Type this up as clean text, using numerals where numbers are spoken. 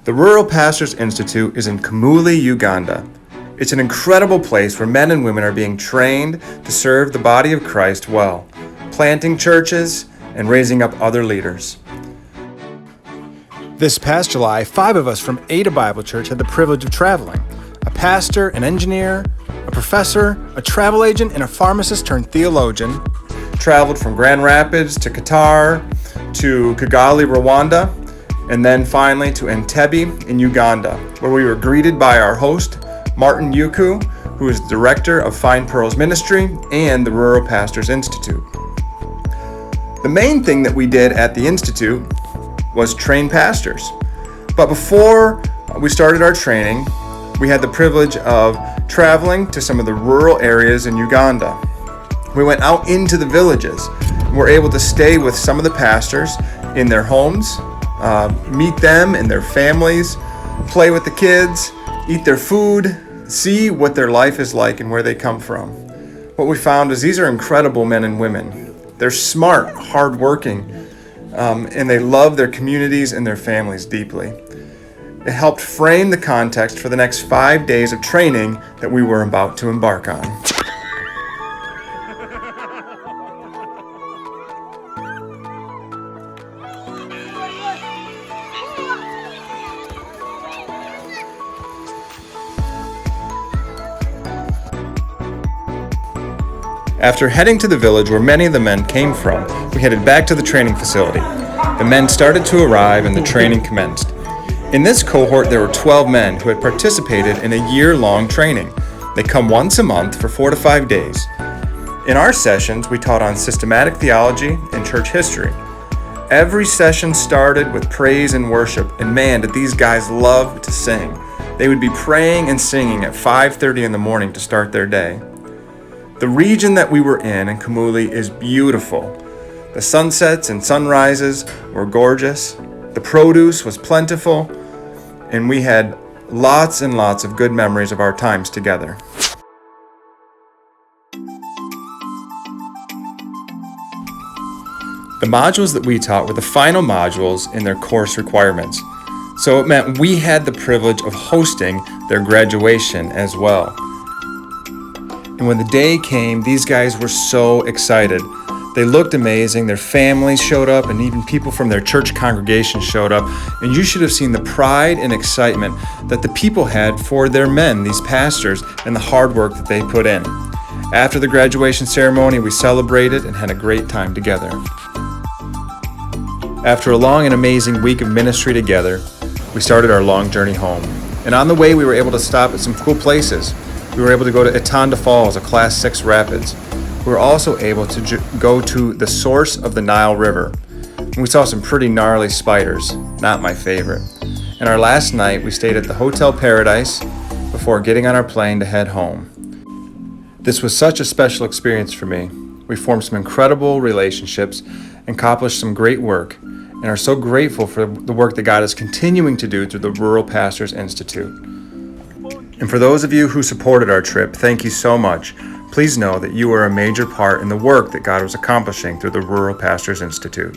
The Rural Pastors Institute is in Kamuli, Uganda. It's an incredible place where men and women are being trained to serve the body of Christ well, planting churches and raising up other leaders. This past July, 5 of us from Ada Bible Church had the privilege of traveling. A pastor, an engineer, a professor, a travel agent, and a pharmacist turned theologian. Traveled from Grand Rapids to Qatar to Kigali, Rwanda, and then finally to Entebbe in Uganda, where we were greeted by our host, Martin Yuku, who is the director of Find Pearls Ministry and the Rural Pastors Institute. The main thing that we did at the Institute was train pastors. But before we started our training, we had the privilege of traveling to some of the rural areas in Uganda. We went out into the villages and were able to stay with some of the pastors in their homes, meet them and their families, play with the kids, eat their food, see what their life is like and where they come from. What we found is these are incredible men and women. They're smart, hardworking, and they love their communities and their families deeply. It helped frame the context for the next 5 days of training that we were about to embark on. After heading to the village where many of the men came from, we headed back to the training facility. The men started to arrive and the training commenced. In this cohort, there were 12 men who had participated in a year-long training. They come once a month for 4 to 5 days. In our sessions, we taught on systematic theology and church history. Every session started with praise and worship, and man, did these guys love to sing. They would be praying and singing at 5:30 in the morning to start their day. The region that we were in Kamuli, is beautiful. The sunsets and sunrises were gorgeous. The produce was plentiful, and we had lots and lots of good memories of our times together. The modules that we taught were the final modules in their course requirements, so it meant we had the privilege of hosting their graduation as well. And when the day came, these guys were so excited. They looked amazing, their families showed up, and even people from their church congregation showed up. And you should have seen the pride and excitement that the people had for their men, these pastors, and the hard work that they put in. After the graduation ceremony, we celebrated and had a great time together. After a long and amazing week of ministry together, we started our long journey home. And on the way, we were able to stop at some cool places. We were able to go to Itanda Falls, a Class 6 rapids. We were also able to go to the source of the Nile River. And we saw some pretty gnarly spiders, not my favorite. And our last night, we stayed at the Hotel Paradise before getting on our plane to head home. This was such a special experience for me. We formed some incredible relationships, accomplished some great work, and are so grateful for the work that God is continuing to do through the Rural Pastors Institute. And for those of you who supported our trip, thank you so much. Please know that you are a major part in the work that God was accomplishing through the Rural Pastors Institute.